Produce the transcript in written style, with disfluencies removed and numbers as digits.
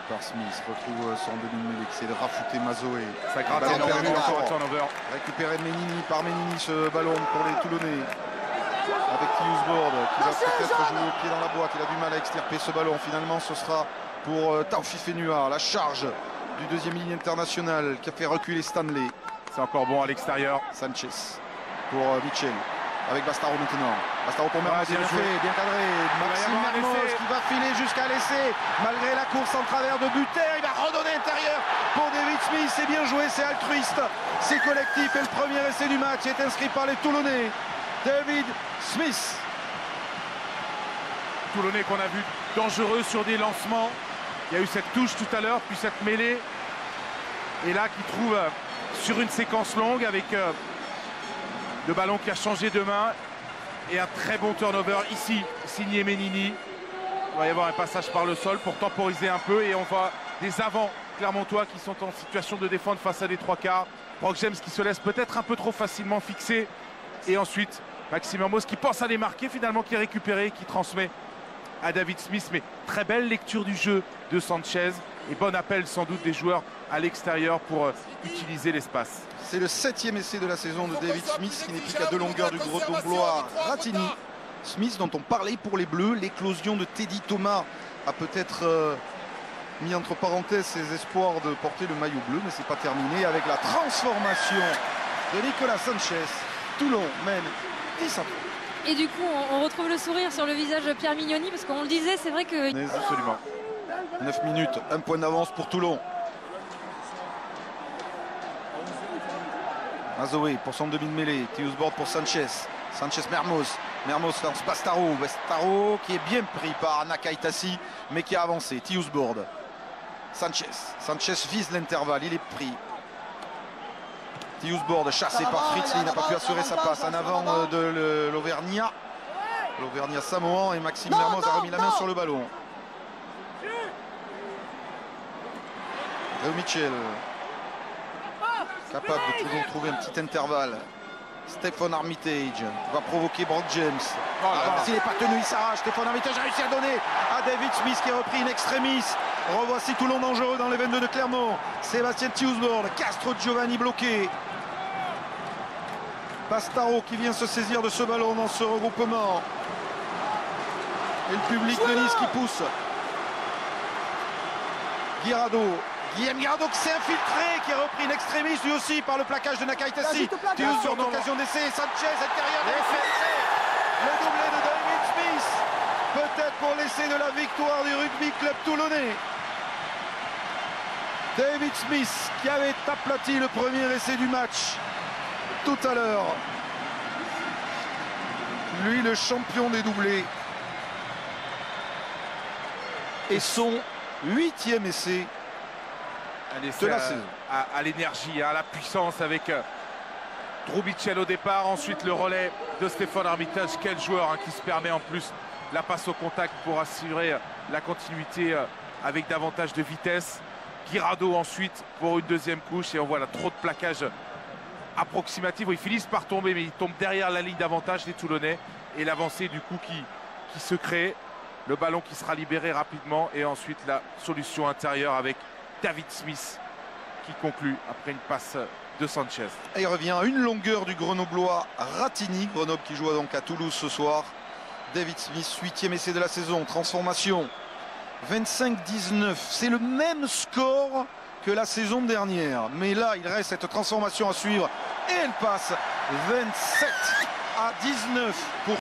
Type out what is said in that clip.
Par Smith, retrouve son demi-mêlée qui essaie de rafouter Mazoé. Ça gratte énormément encore un turnover. Récupéré par Menini ce ballon pour les Toulonnais. Avec Tiusbord qui va peut-être jouer au pied dans la boîte. Il a du mal à extirper ce ballon. Finalement, ce sera pour Taoufik Fenouard. La charge du deuxième ligne international qui a fait reculer Stanley. C'est encore bon à l'extérieur. Sanchez pour Mitchell. Avec Bastaro maintenant. Bastaro pour Mermoz, bien fait, bien cadré. Maxime Mermoz qui va filer jusqu'à l'essai. Malgré la course en travers de Buter, il va redonner intérieur pour David Smith. C'est bien joué, c'est altruiste, c'est collectif. Et le premier essai du match est inscrit par les Toulonnais. David Smith. Toulonnais qu'on a vu dangereux sur des lancements. Il y a eu cette touche tout à l'heure, puis cette mêlée. Et là qui trouve sur une séquence longue avec le ballon qui a changé de main et un très bon turnover ici, signé Menini. Il va y avoir un passage par le sol pour temporiser un peu et on voit des avants clermontois qui sont en situation de défendre face à des trois quarts. Brock James qui se laisse peut-être un peu trop facilement fixer et ensuite Maxime Mermoz qui pense à les marquer finalement, qui est récupéré, qui transmet à David Smith. Mais très belle lecture du jeu de Sanchez et bon appel sans doute des joueurs à l'extérieur pour utiliser l'espace. C'est le 7e essai de la saison de David Smith qui n'est plus qu'à 2 longueurs du grenoblois Rattini. Smith dont on parlait pour les Bleus, l'éclosion de Teddy Thomas a peut-être mis entre parenthèses ses espoirs de porter le maillot bleu, mais c'est pas terminé avec la transformation de Nicolas Sanchez. Toulon mène 10-3. Et du coup, on retrouve le sourire sur le visage de Pierre Mignoni parce qu'on le disait, c'est vrai que... Absolument. 9 minutes, 1 point d'avance pour Toulon. Mazoé pour son demi de mêlée, Tiusbord pour Sanchez. Sanchez Mermoz. Mermoz lance Bastaro. Bastaro qui est bien pris par Nakaitasi, mais qui a avancé. Tiusbord. Sanchez. Sanchez vise l'intervalle, il est pris. Tiusbord chassé par Fritz, il n'a pas pu assurer sa passe en avant de l'Auvergnat. L'Auvergnat Samoan et Maxime Mermoz a remis la main sur le ballon. Léo Mitchell. Capable de toujours trouver un petit intervalle. Stéphane Armitage va provoquer Brock James. S'il n'est pas tenu, il s'arrache. Stéphane Armitage a réussi à donner à David Smith qui a repris une extremis. Revoici Toulon dangereux dans les 22 de Clermont. Sébastien Tiusbord, Castro Giovanni bloqué. Bastaro qui vient se saisir de ce ballon dans ce regroupement. Et le public de Nice qui pousse. Guirado. Guillaume Guirado qui s'est infiltré, qui a repris une extrémiste lui aussi par le plaquage de Nakaitasi. Tiusbord d'occasion d'essai, Sanchez intérieur de l'essai. Le doublé de David Smith. Peut-être pour l'essai de la victoire du rugby club toulonnais. David Smith qui avait aplati le premier essai du match tout à l'heure. Lui le champion des doublés. Et son 8e essai de la saison. À l'énergie, à la puissance avec Drew Mitchell au départ, ensuite le relais de Stéphane Armitage. Quel joueur qui se permet en plus la passe au contact pour assurer la continuité avec davantage de vitesse. Guirado ensuite pour une deuxième couche et on voit là trop de plaquages approximatifs. Ils finissent par tomber mais ils tombent derrière la ligne d'avantage des Toulonnais et l'avancée du coup qui se crée. Le ballon qui sera libéré rapidement et ensuite la solution intérieure avec David Smith qui conclut après une passe de Sanchez. Et il revient à une longueur du grenoblois Rattini. Grenoble qui joue donc à Toulouse ce soir. David Smith, 8e essai de la saison. Transformation 25-19. C'est le même score que la saison dernière. Mais là, il reste cette transformation à suivre. Et elle passe 27-19 pour